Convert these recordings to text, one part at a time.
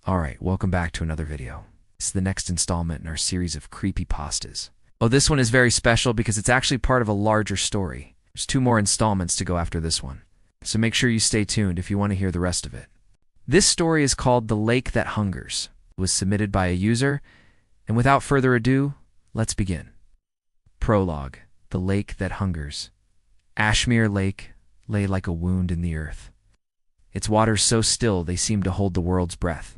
Alright, welcome back to another video. This is the next installment in our series of creepy pastas. Oh, this one is very special because it's actually part of a larger story. There's 2 more installments to go after this one, so make sure you stay tuned if you want to hear the rest of it. This story is called The Lake That Hungers. It was submitted by a user, and without further ado, let's begin. Prologue: The Lake That Hungers. Ashmere Lake lay like a wound in the earth. Its waters so still they seemed to hold the world's breath.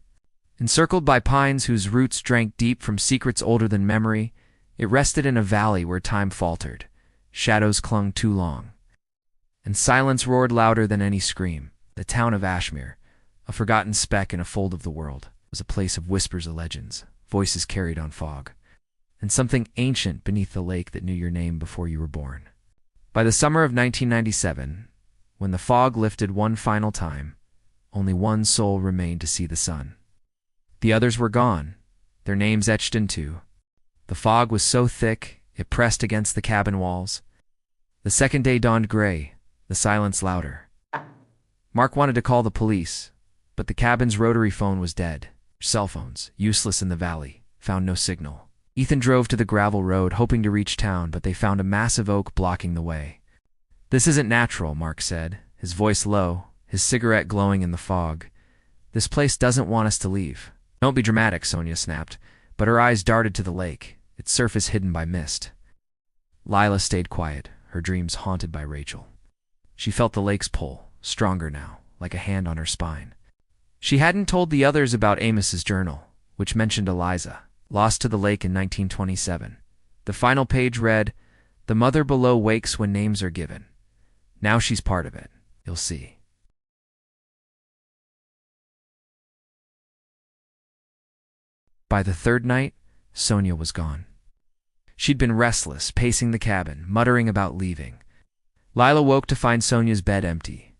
Encircled by pines whose roots drank deep from secrets older than memory, it rested in a valley where time faltered, shadows clung too long, and silence roared louder than any scream. The town of Ashmere, a forgotten speck in a fold of the world, was a place of whispers of legends, voices carried on fog, and something ancient beneath the lake that knew your name before you were born. By the summer of 1997, when the fog lifted one final time, only one soul remained to see the sun. The others were gone, their names etched into. The fog was so thick, it pressed against the cabin walls. The second day dawned gray, the silence louder. Mark wanted to call the police, but the cabin's rotary phone was dead. Cell phones, useless in the valley, found no signal. Ethan drove to the gravel road, hoping to reach town, but they found a massive oak blocking the way. "This isn't natural," Mark said, his voice low, his cigarette glowing in the fog. "This place doesn't want us to leave." "Don't be dramatic," Sonia snapped, but her eyes darted to the lake, its surface hidden by mist. Lila stayed quiet, her dreams haunted by Rachel. She felt the lake's pull, stronger now, like a hand on her spine. She hadn't told the others about Amos's journal, which mentioned Eliza, lost to the lake in 1927. The final page read, "The mother below wakes when names are given. Now she's part of it. You'll see." By the third night, Sonia was gone. She'd been restless, pacing the cabin, muttering about leaving. Lila woke to find Sonia's bed empty.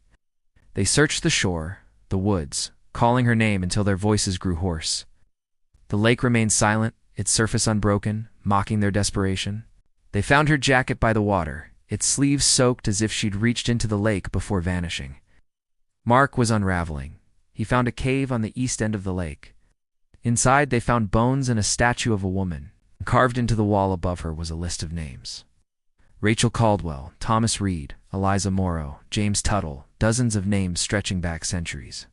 They searched the shore, the woods, calling her name until their voices grew hoarse. The lake remained silent, its surface unbroken, mocking their desperation. They found her jacket by the water, its sleeves soaked as if she'd reached into the lake before vanishing. Mark was unraveling. He found a cave on the east end of the lake. Inside, they found bones and a statue of a woman. Carved into the wall above her was a list of names. Rachel Caldwell, Thomas Reed, Eliza Morrow, James Tuttle, dozens of names stretching back centuries.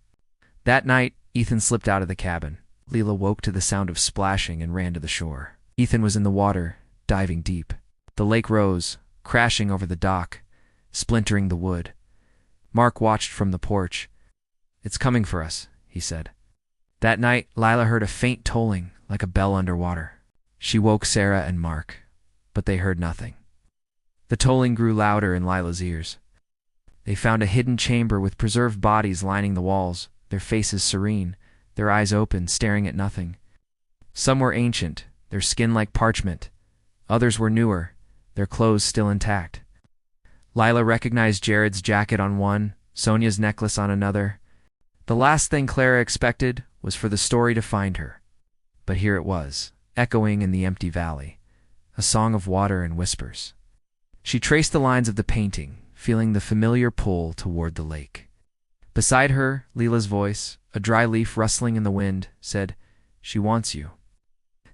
That night, Ethan slipped out of the cabin. Lila woke to the sound of splashing and ran to the shore. Ethan was in the water, diving deep. The lake rose, crashing over the dock, splintering the wood. Mark watched from the porch. "It's coming for us," he said. That night, Lila heard a faint tolling, like a bell underwater. She woke Sarah and Mark, but they heard nothing. The tolling grew louder in Lila's ears. They found a hidden chamber with preserved bodies lining the walls, their faces serene, their eyes open, staring at nothing. Some were ancient, their skin like parchment. Others were newer, their clothes still intact. Lila recognized Jared's jacket on one, Sonia's necklace on another. The last thing Clara expected was for the story to find her. But here it was, echoing in the empty valley, a song of water and whispers. She traced the lines of the painting, feeling the familiar pull toward the lake. Beside her, Lila's voice, a dry leaf rustling in the wind, said, "She wants you."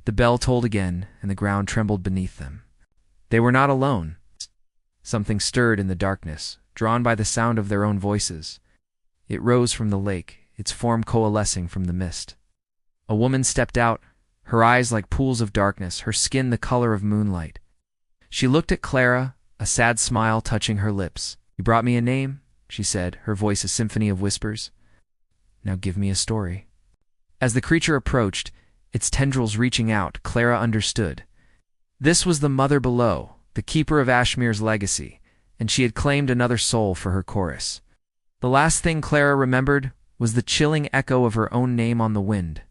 The bell tolled again, and the ground trembled beneath them. They were not alone. Something stirred in the darkness, drawn by the sound of their own voices. It rose from the lake, its form coalescing from the mist. A woman stepped out, her eyes like pools of darkness, her skin the color of moonlight. She looked at Clara, a sad smile touching her lips. "You brought me a name," she said, her voice a symphony of whispers. "Now give me a story." As the creature approached, its tendrils reaching out, Clara understood. This was the mother below, the keeper of Ashmere's legacy, and she had claimed another soul for her chorus. The last thing Clara remembered was the chilling echo of her own name on the wind.